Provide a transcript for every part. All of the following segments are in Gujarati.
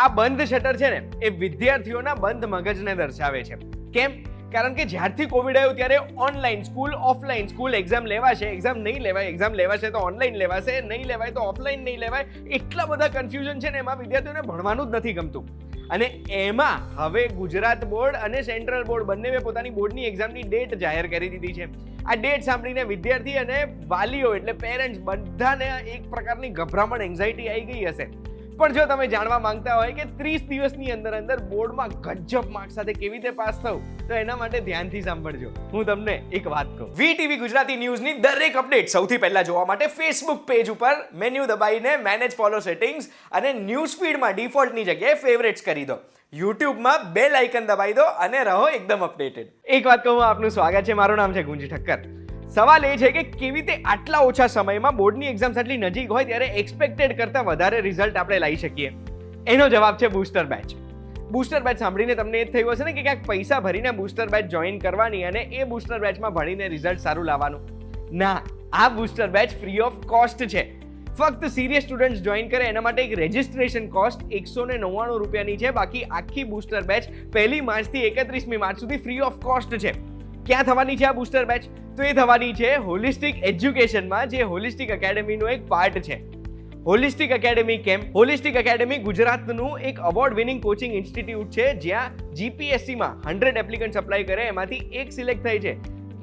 આ બંધ શટર છે ને એ વિદ્યાર્થીઓના બંધ મગજને દર્શાવે છે. કેમ? કારણ કે જ્યારથી કોવિડ આવ્યું ત્યારે online school, offline school, exam લેવાશે, એક્ઝામ નહીં લેવાય, એક્ઝામ લેવાશે તો ઓનલાઈન લેવાશે, નહીં લેવાય તો ઓફલાઈન નહીં લેવાય, એટલા બધા કન્ફ્યુઝન છે ને એમાં વિદ્યાર્થીઓને ભણવાનું જ નથી ગમતું. અને એમાં હવે ગુજરાત બોર્ડ અને સેન્ટ્રલ બોર્ડ બંનેએ પોતાની બોર્ડની એક્ઝામની ડેટ જાહેર કરી દીધી છે. આ ડેટ સાંભળીને વિદ્યાર્થી અને વાલીઓ એટલે પેરેન્ટ્સ બધાને એક પ્રકારની ગભરામણ, એન્ઝાઇટી આવી ગઈ હશે. પણ જો તમે જાણવા માંગતા હોય કે 30 દિવસની અંદર બોર્ડમાં ગજબ માર્ક્સ સાથે કેવી રીતે પાસ થવું, તો એના માટે ધ્યાનથી સાંભળજો. હું તમને એક વાત કહું. VTV ગુજરાતી ન્યૂઝની દરેક અપડેટ સૌથી પહેલા જોવા માટે ફેસબુક પેજ ઉપર મેન્યુ દબાઈને મેનેજ ફોલો સેટિંગ્સ અને ન્યૂઝ ફીડમાં ડિફોલ્ટની જગ્યાએ ફેવરેટ્સ કરી દો. યુટ્યુબમાં બેલ આઇકન દબાવી દો અને રહો એકદમ અપડેટેડ. એક વાત કહું, આપનું સ્વાગત છે. મારું નામ છે ગુંજી ઠક્કર. સવાલ એ છે કે કેવી રીતે આટલા ઓછા સમયમાં બોર્ડની એક્ઝામ્સ આટલી નજીક હોય ત્યારે એક્સપેક્ટેડ કરતાં વધારે રિઝલ્ટ આપણે લાવી શકીએ? એનો જવાબ છે બૂસ્ટર બેચ. બૂસ્ટર બેચ સાંભળીને તમને એ થયું હશે ને કે ક્યાંક પૈસા ભરીને બૂસ્ટર બેચ જોઈન કરવાની અને એ બૂસ્ટર બેચમાં ભણીને રિઝલ્ટ સારું લાવવાનું. ના, આ booster batch free of cost છે. ફક્ત સિરિયસ સ્ટુડન્ટ્સ જોઈન કરે એના માટે એક રજિસ્ટ્રેશન કોસ્ટ 199 રૂપિયાની છે. બાકી આખી બૂસ્ટર બેચ 1 માર્ચથી 31 માર્ચ સુધી ફ્રી ઓફ કોસ્ટ છે. ક્યાં થવાની છે આ બૂસ્ટર બેચ? તો એ થવાની છે હોલિસ્ટિક એજ્યુકેશનમાં, જે હોલિસ્ટિક એકેડેમીનો એક પાર્ટ છે. હોલિસ્ટિક એકેડેમી કેમ? હોલિસ્ટિક એકેડેમી ગુજરાતનું એક અવોર્ડ વિનિંગ કોચિંગ ઇન્સ્ટિટ્યૂટ છે, જ્યાં GPSCમાં 100 એપ્લિકન્ટ્સ અપ્લાય કરે, એમાંથી એક સિલેક્ટ થાય છે.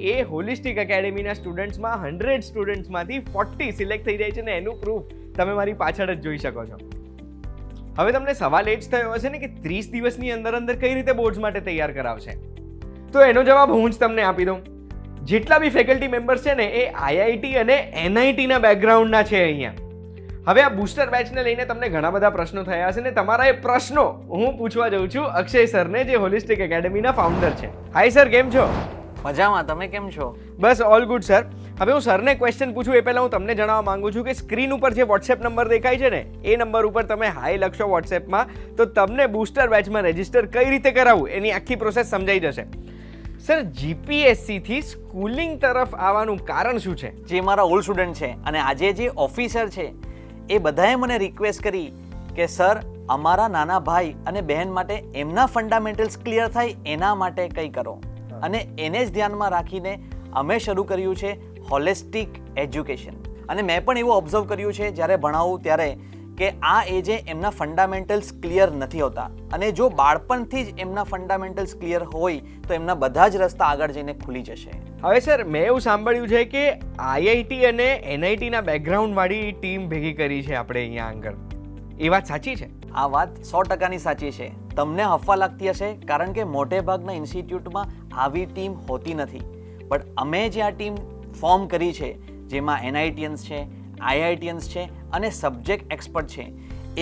એ હોલિસ્ટિક એકેડેમીના સ્ટુડન્ટ્સમાં 100 સ્ટુડન્ટ્સમાંથી 40 સિલેક્ટ થઈ જાય છે ને એનું પ્રૂફ તમે મારી પાછળ જ જોઈ શકો છો. હવે તમને સવાલ એ જ થયો હશે ને કે 30 દિવસની અંદર કઈ રીતે બોર્ડ્સ માટે તૈયાર કરાવશે? તો એનો જવાબ હું જ તમને આપી દઉં. જેટલા બી ફેકલ્ટી મેમ્બર્સ છે ને એ IIT અને NIT ના બેકગ્રાઉન્ડના છે અહીંયા. હવે આ બૂસ્ટર બેચને લઈને તમને ઘણા બધા પ્રશ્નો થયા હશે ને તમારા એ પ્રશ્નો હું પૂછવા જઉં છું અક્ષય સરને, જે હોલિસ્ટિક એકેડેમીના ફાઉન્ડર છે. હાય સર, કેમ છો? મજામાં. તમે કેમ છો? બસ ઓલ ગુડ સર. હવે હું સરને ક્વેશ્ચન પૂછું એ પહેલા હું તમને જણાવવા માંગુ છું કે સ્ક્રીન ઉપર જે વોટ્સએપ નંબર દેખાય છે ને એ નંબર ઉપર તમે હાય લખશો વોટ્સએપમાં, તો તમને બૂસ્ટર બેચમાં રજીસ્ટર કઈ રીતે કરાવવું એની આખી પ્રોસેસ સમજાઈ જશે. સર, GPSC થી સ્કૂલિંગ તરફ આવવાનું કારણ શું છે? જે મારા ઓલ્ડ સ્ટુડન્ટ છે અને આજે જે ઓફિસર છે એ બધાએ મને રિક્વેસ્ટ કરી કે સર અમારા નાના ભાઈ અને બહેન માટે એમના ફંડામેન્ટલ્સ ક્લિયર થાય એના માટે કંઈ કરો. અને એને જ ધ્યાનમાં રાખીને અમે શરૂ કર્યું છે હોલિસ્ટિક એજ્યુકેશન. અને મેં પણ એવું ઓબ્ઝર્વ કર્યું છે જ્યારે ભણાવું ત્યારે કે આ એજે એમના ફંડામેન્ટલ્સ ક્લિયર નથી હોતા, અને જો બાળપણથી જ એમના ફંડામેન્ટલ્સ ક્લિયર હોય તો એમના બધા જ રસ્તા આગળ જઈને ખુલી જશે. હવે સર, મેં એવું સાંભળ્યું છે કે IIT અને NIT ના બેકગ્રાઉન્ડ વાળી ટીમ ભેગી કરી છે આપણે અહીંયા આગળ. એ વાત સાચી છે? આ વાત 100% સાચી છે. તમને અફવા લાગતી હશે કારણ કે મોટે ભાગના ઇન્સ્ટિટ્યૂટમાં આવી ટીમ હોતી નથી, પણ અમે જે આ ટીમ ફોર્મ કરી છે જેમાં NITians છે, IITians છે અને સબ્જેક્ટ એક્સપર્ટ છે,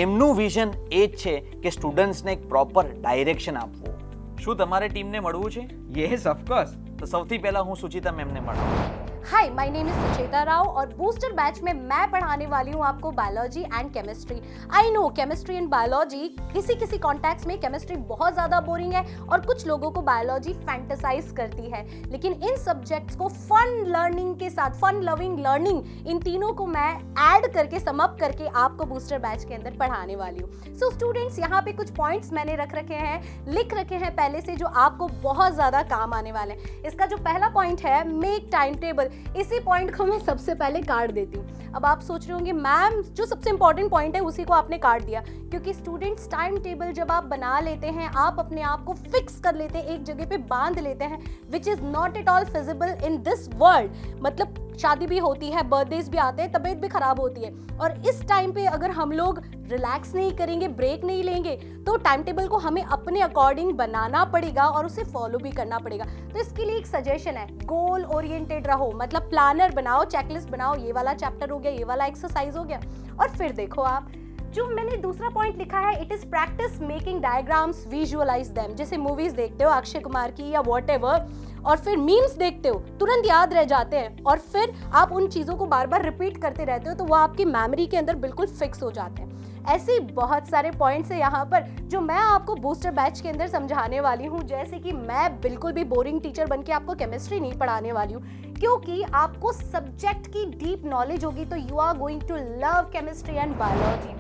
એમનું વિઝન એ જ છે કે સ્ટુડન્ટ્સને એક પ્રોપર ડાયરેક્શન આપવું. શું તમારે ટીમને મળવું છે? Yes, of course. તો સૌથી પહેલા હું सुचिता मैम ने મળાવું. Hi, my name is Sucheta Rao और बूस्टर बैच में मैं पढ़ाने वाली हूँ आपको biology and chemistry. I know chemistry and biology किसी कॉन्टेक्स्ट में केमिस्ट्री बहुत ज़्यादा बोरिंग है और कुछ लोगों को बायोलॉजी फैंटेसाइज करती है, लेकिन इन सब्जेक्ट्स को फन लर्निंग के साथ, फन लविंग लर्निंग, इन तीनों को मैं ऐड करके सम अप करके आपको बूस्टर बैच के अंदर पढ़ाने वाली हूँ. सो स्टूडेंट्स, यहाँ पे कुछ पॉइंट्स मैंने रख रखे हैं, लिख रखे हैं पहले से, जो आपको बहुत ज़्यादा काम आने वाले हैं. इसका जो पहला पॉइंट है, मेक टाइम टेबल. इसी पॉइंट को मैं सबसे पहले काट देती हूँ. अब आप सोच रहे होंगे मैम जो सबसे इंपॉर्टेंट पॉइंट है उसी को आपने काट दिया, क्योंकि स्टूडेंट्स टाइम टेबल जब आप बना लेते हैं, आप अपने आप को फिक्स कर लेते हैं, एक जगह पे बांध लेते हैं, which is not at all feasible in this world. मतलब शादी भी होती है, बर्थडेज भी आते हैं, तबीयत भी खराब होती है, और इस टाइम पे अगर हम लोग रिलैक्स नहीं करेंगे, ब्रेक नहीं लेंगे, तो टाइम टेबल को हमें अपने अकॉर्डिंग बनाना पड़ेगा और उसे फॉलो भी करना पड़ेगा. तो इसके लिए एक सजेशन है, गोल ओरिएंटेड रहो. मतलब प्लानर बनाओ, चेकलिस्ट बनाओ, ये वाला चैप्टर हो गया, ये वाला एक्सरसाइज हो गया, और फिर देखो आप जो मैंने दूसरा पॉइंट लिखा है, it is practice making diagrams, visualise them. जैसे मूवीज देखते हो अक्षय कुमार की या वॉट एवर, और फिर मीम्स देखते हो, तुरंत याद रह जाते हैं, और फिर आप उन चीज़ों को बार बार रिपीट करते रहते हो, तो वो आपकी मेमोरी के अंदर बिल्कुल फिक्स हो जाते हैं. ऐसे बहुत सारे पॉइंट्स हैं यहाँ पर जो मैं आपको बूस्टर बैच के अंदर समझाने वाली हूँ. जैसे कि मैं बिल्कुल भी बोरिंग टीचर बन के आपको केमिस्ट्री नहीं पढ़ाने वाली हूँ, क्योंकि आपको सब्जेक्ट की डीप नॉलेज होगी, तो you are going to love chemistry and biology.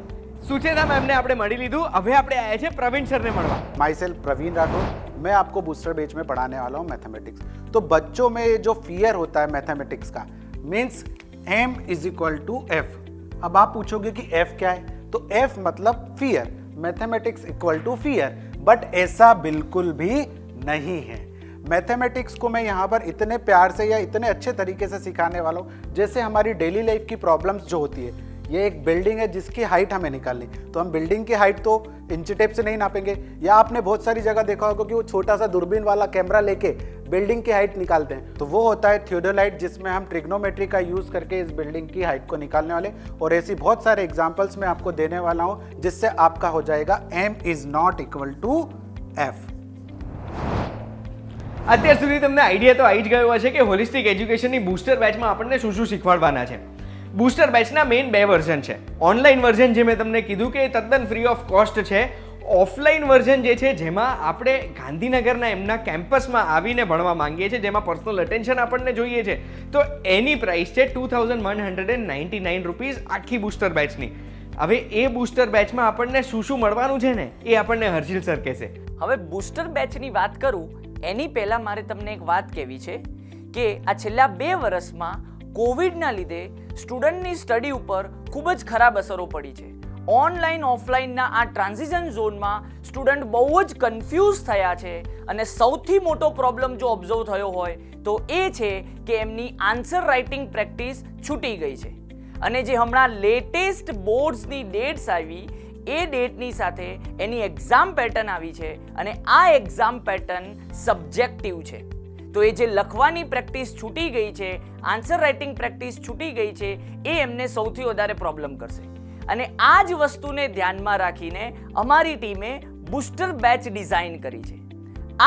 Sucheta મેમને આપણે મળી લીધું, હવે આપણે આવ્યા છે પ્રવીણ સરને મળવા. माई सेल्फ प्रवीण राठौर, मैं आपको बूस्टर बैच में पढ़ाने वाला हूँ मैथमेटिक्स. तो बच्चों में जो फियर होता है मैथमेटिक्स का, means m is equal to f. अब आप पूछोगे कि f क्या है, तो f मतलब fear, mathematics equal to fear, but ऐसा बिल्कुल भी नहीं है. मैथमेटिक्स को मैं यहाँ पर इतने प्यार से या इतने अच्छे तरीके से सिखाने वाला हूँ, जैसे हमारी डेली लाइफ की प्रॉब्लम्स जो होती है, ये एक बिल्डिंग है जिसकी हाइट हमें निकालनी, तो हम बिल्डिंग की हाइट तो इंची टेप से नहीं नापेंगे, या आपने बहुत सारी जगह देखा होगा कि वो छोटा सा दूरबीन वाला कैमरा लेके बिल्डिंग की हाइट निकालते हैं, तो वो होता है थियोडोलाइट, जिसमें हम ट्रिग्नोमेट्री का यूज करके इस बिल्डिंग की हाइट को निकालने वाले. और ऐसी बहुत सारे एग्जाम्पल्स मैं आपको देने वाला हूँ, जिससे आपका हो जाएगा m is not equal to f. અત્યાર સુધી તમને આઈડિયા તો આવી જ ગયો હશે કે હોલિસ્ટિક એજ્યુકેશનની બૂસ્ટર બેચમાં આપણને શું શું શીખવાડવાના છે. બૂસ્ટર બેચના મેઇન 2 વર્ઝન છે. ઓનલાઈન વર્ઝન જે મેં તમને કીધું કે તદ્દન ફ્રી ઓફ કોસ્ટ છે. ઓફલાઈન વર્ઝન જે છે જેમાં આપણે ગાંધીનગરના એમના કેમ્પસમાં આવીને ભણવા માંગીએ છીએ, જેમાં પર્સનલ અટેન્શન આપણને જોઈએ છે, તો એની પ્રાઇસ છે 2199 રૂપીઝ આખી બૂસ્ટર બેચની. હવે એ બૂસ્ટર બેચમાં આપણને શું શું મળવાનું છે ને એ આપણને હર્ષિલ સર કહેશે. હવે બૂસ્ટર બેચની વાત કરું એની પહેલાં મારે તમને એક વાત કહેવી છે કે આ છેલ્લા 2 વર્ષમાં કોવિડના લીધે સ્ટુડન્ટની સ્ટડી ઉપર ખૂબ જ ખરાબ અસરો પડી છે. ઓનલાઈન ઓફલાઈનના આ ટ્રાન્ઝિશન ઝોનમાં સ્ટુડન્ટ બહુ જ કન્ફ્યુઝ થયા છે, અને સૌથી મોટો પ્રોબ્લેમ જો ઓબ્ઝર્વ થયો હોય તો એ છે કે એમની આન્સર રાઇટિંગ પ્રેક્ટિસ છૂટી ગઈ છે. અને જે હમણાં લેટેસ્ટ બોર્ડ્સની ડેટ્સ આવી, એ ડેટની સાથે એની એક્ઝામ પેટર્ન આવી છે, અને આ એક્ઝામ પેટર્ન સબ્જેક્ટિવ છે. તો એ જે લખવાની પ્રેક્ટિસ છૂટી ગઈ છે, આન્સર રાઇટિંગ પ્રેક્ટિસ છૂટી ગઈ છે, એ એમને સૌથી વધારે પ્રોબ્લેમ કરશે. અને આ જ વસ્તુને ધ્યાનમાં રાખીને અમારી ટીમે બૂસ્ટર બેચ ડિઝાઇન કરી છે.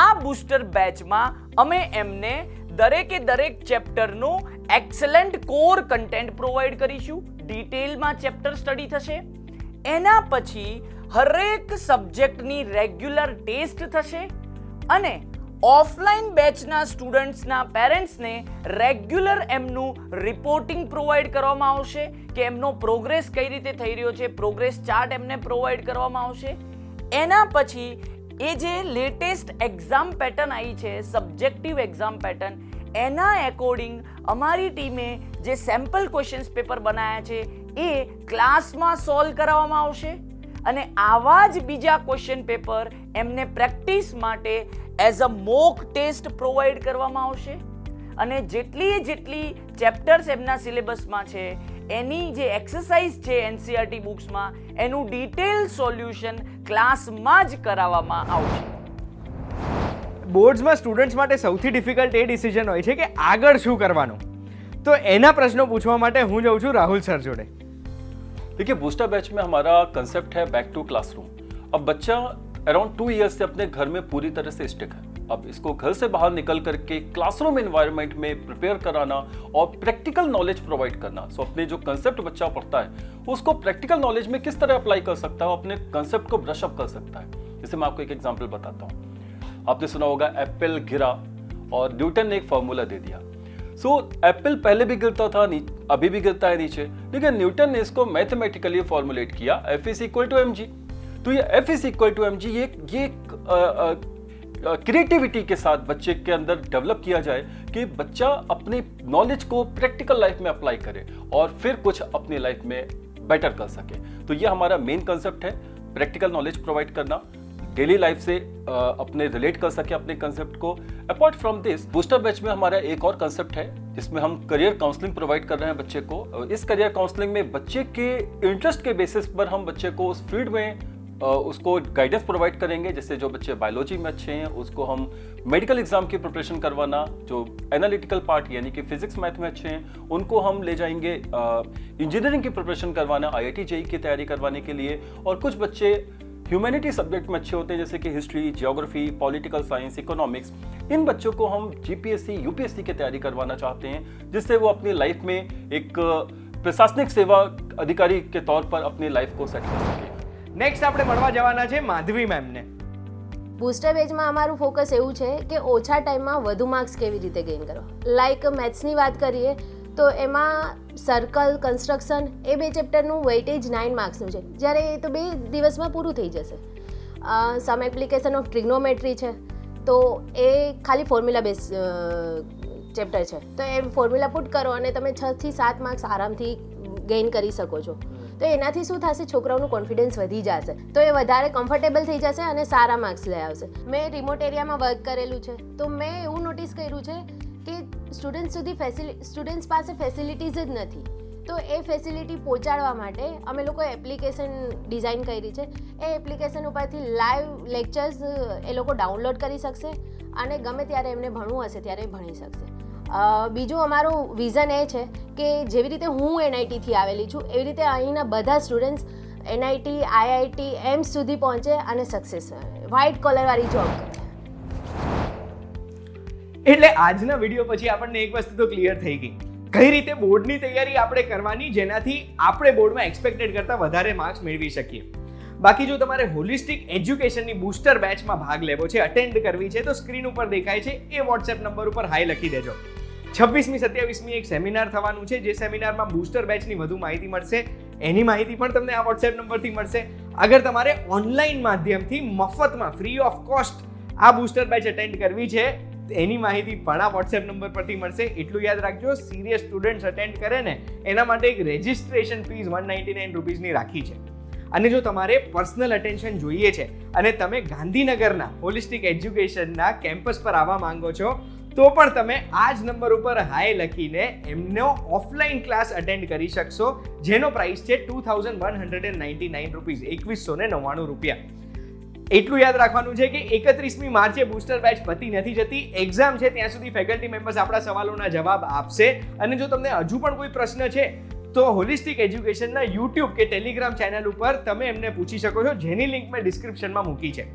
આ બૂસ્ટર બેચમાં અમે એમને દરેકે દરેક ચેપ્ટરનું એક્સલન્ટ કોર કન્ટેન્ટ પ્રોવાઈડ કરીશું. ડિટેલમાં ચેપ્ટર સ્ટડી થશે. એના પછી હરેક સબ્જેક્ટની રેગ્યુલર ટેસ્ટ થશે, અને ઓફલાઈન બેચના સ્ટુડન્ટ્સના પેરેન્ટ્સને રેગ્યુલર એમનું રિપોર્ટિંગ પ્રોવાઈડ કરવામાં આવશે કે એમનો પ્રોગ્રેસ કઈ રીતે થઈ રહ્યો છે, પ્રોગ્રેસ ચાર્ટ એમને પ્રોવાઈડ કરવામાં આવશે. એના પછી એ જે લેટેસ્ટ એક્ઝામ પેટર્ન આવી છે, સબ્જેક્ટિવ એક્ઝામ પેટર્ન, એના એકોર્ડિંગ અમારી ટીમે જે સેમ્પલ ક્વેશ્ચન્સ પેપર બનાવ્યા છે એ ક્લાસમાં સોલ્વ કરાવવામાં આવશે. અને આવા જ બીજા ક્વેશ્ચન પેપર એમને પ્રેક્ટિસ માટે as a mock test provide કરવામાં આવશે. અને જેટલી ચેપ્ટર્સ એમના સિલેબસમાં છે એની જે એક્સરસાઇઝ છે એનસીઈઆરટી બુક્સમાં, એનું ડિટેલ સોલ્યુશન ક્લાસમાં જ કરાવવામાં આવશે. બોર્ડ્સમાં સ્ટુડન્ટ્સ માટે સૌથી ડિફિકલ્ટ એ ડિસિઝન હોય છે કે આગળ શું કરવાનું. તો એના પ્રશ્નો પૂછવા માટે હું જાઉં છું રાहुल સર જોડે. देखिए बूस्टर बैच में हमारा कंसेप्ट है बैक टू क्लासरूम. अब बच्चा अराउंड 2 ईयर्स से अपने घर में पूरी तरह से स्टिक है. अब इसको घर से बाहर निकल करके क्लासरूम एनवायरनमेंट में प्रिपेयर कराना और प्रैक्टिकल नॉलेज प्रोवाइड करना. सो अपने जो कंसेप्ट बच्चा पढ़ता है उसको प्रैक्टिकल नॉलेज में किस तरह अप्लाई कर सकता है, अपने कंसेप्ट को ब्रश अप कर सकता है. जैसे मैं आपको एक एग्जाम्पल बताता हूँ. आपने सुना होगा एप्पल गिरा और न्यूटन ने एक फॉर्मूला दे दिया. सो एप्पल पहले भी गिरता था, अभी भी गिरता है नीचे, लेकिन न्यूटन ने इसको मैथमेटिकली फॉर्मुलेट किया F is equal to mg. तो ये F is equal to mg ये क्रिएटिविटी के साथ बच्चे के अंदर डेवलप किया जाए कि बच्चा अपनी नॉलेज को प्रैक्टिकल लाइफ में अप्लाई करे और फिर कुछ अपनी लाइफ में बेटर कर सके. तो ये हमारा मेन कंसेप्ट है, प्रैक्टिकल नॉलेज प्रोवाइड करना, डेली लाइफ से अपने रिलेट कर सके अपने कंसेप्ट को. Apart from this booster batch में हमारा एक और कंसेप्ट है जिसमें हम करियर काउंसलिंग प्रोवाइड कर रहे हैं बच्चे को. इस करियर काउंसलिंग में बच्चे के इंटरेस्ट के बेसिस पर हम बच्चे को उस फील्ड में उसको गाइडेंस प्रोवाइड करेंगे. जैसे जो बच्चे बायोलॉजी में अच्छे हैं उसको हम मेडिकल एग्जाम की प्रिपरेशन करवाना, जो एनालिटिकल पार्ट यानी कि फिजिक्स मैथ में अच्छे हैं उनको हम ले जाएंगे इंजीनियरिंग की प्रिपरेशन करवाना, IIT JEE की तैयारी करवाने के लिए. और कुछ बच्चे ह्यूमैनिटी सब्जेक्ट में अच्छे होते हैं जैसे कि history, geography, political science, economics. इन बच्चों को हम GPSC, UPSC की तैयारी करवाना चाहते हैं जिससे वो अपनी लाइफ में एक प्रशासनिक सेवा अधिकारी के तौर पर अपनी लाइफ को सेट कर सके. નેક્સ્ટ આપણે મળવા જવાના છે માધવી મેમને. બૂસ્ટર બેચમાં અમારું ફોકસ એવું છે કે ઓછા ટાઈમમાં વધુ માર્ક્સ કેવી રીતે ગેઇન કરવા. લાઈક મેથ્સની વાત કરીએ તો એમાં સર્કલ કન્સ્ટ્રક્શન એ 2 ચેપ્ટરનું વેઇટેજ 9 માર્ક્સનું છે, જ્યારે એ તો 2 દિવસમાં પૂરું થઈ જશે. સમ એપ્લિકેશન ઓફ ટ્રિગ્નોમેટ્રી છે, તો એ ખાલી ફોર્મ્યુલા બેઝ ચેપ્ટર છે, તો એ ફોર્મ્યુલા પુટ કરો અને તમે 6 થી 7 માર્ક્સ આરામથી ગેઇન કરી શકો છો. તો એનાથી શું થશે, છોકરાઓનું કોન્ફિડન્સ વધી જશે, તો એ વધારે કમ્ફર્ટેબલ થઈ જશે અને સારા માર્ક્સ લઈ આવશે. મેં રિમોટ એરિયામાં વર્ક કરેલું છે, તો મેં એવું નોટિસ કર્યું છે કે સ્ટુડન્ટ્સ પાસે ફેસિલિટીઝ જ નથી. તો એ ફેસિલિટી પહોંચાડવા માટે અમે લોકોએ એપ્લિકેશન ડિઝાઇન કરી છે. એ એપ્લિકેશન ઉપરથી લાઈવ લેક્ચર્સ એ લોકો ડાઉનલોડ કરી શકશે અને ગમે ત્યારે એમને ભણવું હશે ત્યારે ભણી શકશે. બીજું અમારું વિઝન એ છે કે જેવી રીતે હું NITથી આવેલી છું, એવી રીતે અહીંના બધા સ્ટુડન્ટ્સ NIT, IIT, એમ્સ સુધી પહોંચે અને સક્સેસ વ્હાઇટ કોલરવાળી જોબ કરે. એટલે આજના વિડીયો પછી આપણને એક વસ્તુ તો ક્લિયર થઈ ગઈ, કઈ રીતે બોર્ડની તૈયારી આપણે કરવાની જેનાથી આપણે બોર્ડમાં એક્સપેક્ટેડ કરતાં વધારે માર્ક્સ મેળવી શકીએ. બાકી જો તમારે હોલિસ્ટિક એજ્યુકેશનની બૂસ્ટર બેચમાં ભાગ લેવો છે, અટેન્ડ કરવી છે, તો સ્ક્રીન ઉપર દેખાય છે એ વોટ્સએપ નંબર ઉપર હાઈ લખી દેજો. 26મી 27મી એક સેમિનાર થવાનું છે, જે સેમિનારમાં બૂસ્ટર બેચની વધુ માહિતી મળશે. એની માહિતી પણ તમને આ વોટ્સએપ નંબરથી મળશે. અગર તમારે ઓનલાઈન માધ્યમથી મફતમાં ફ્રી ઓફ કોસ્ટ આ બૂસ્ટર બેચ અટેન્ડ કરવી છે, એની માહિતી પણ આ વોટ્સએપ નંબર પરથી મળશે. એટલું યાદ રાખજો, સિરિયસ સ્ટુડન્ટ્સ અટેન્ડ કરે ને એના માટે એક રજિસ્ટ્રેશન ફીસ 199 રૂપીસની રાખી છે. અને જો તમારે પર્સનલ અટેન્શન જોઈએ છે અને તમે ગાંધીનગરના હોલિસ્ટિક એજ્યુકેશનના કેમ્પસ પર આવવા માંગો છો, તો પણ તમે આ જ નંબર ઉપર હાય લખીને એમનો ઓફલાઈન ક્લાસ અટેન્ડ કરી શકશો, જેનો પ્રાઇસ છે 2199 રૂપીસ, 2199 રૂપિયા. એટલું યાદ રાખવાનું છે કે 31મી માર્ચે બૂસ્ટર બેચ પતી નથી જતી, એક્ઝામ છે ત્યાં સુધી ફેકલ્ટી મેમ્બર્સ આપણા સવાલોના જવાબ આપશે. અને જો તમને હજુ પણ કોઈ પ્રશ્ન છે તો હોલિસ્ટિક એજ્યુકેશનના YouTube કે ટેલિગ્રામ ચેનલ ઉપર તમે એમને પૂછી શકો છો, જેની લિંક મેં ડિસ્ક્રિપ્શનમાં મૂકી છે.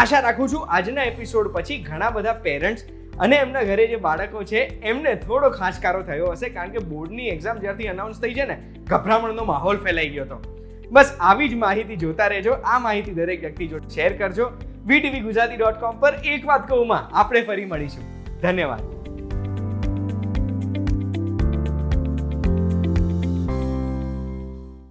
આશા રાખું છું આજના એપિસોડ પછી ઘણા બધા પેરેન્ટ્સ અને એમના ઘરે જે બાળકો છે એમને થોડો ખાંચકારો થયો હશે, કારણ કે બોર્ડની એક્ઝામ જ્યારથી અનાઉન્સ થઈ છે ને, ગભરામણનો માહોલ ફેલાઈ ગયો હતો. બસ આવી જ માહિતી જોતા રહેજો. આ માહિતી દરેક વ્યક્તિ જોડે શેર કરજો. VTVGujarati.com પર એક વાત કહુંમાં આપણે ફરી મળીશું. ધન્યવાદ.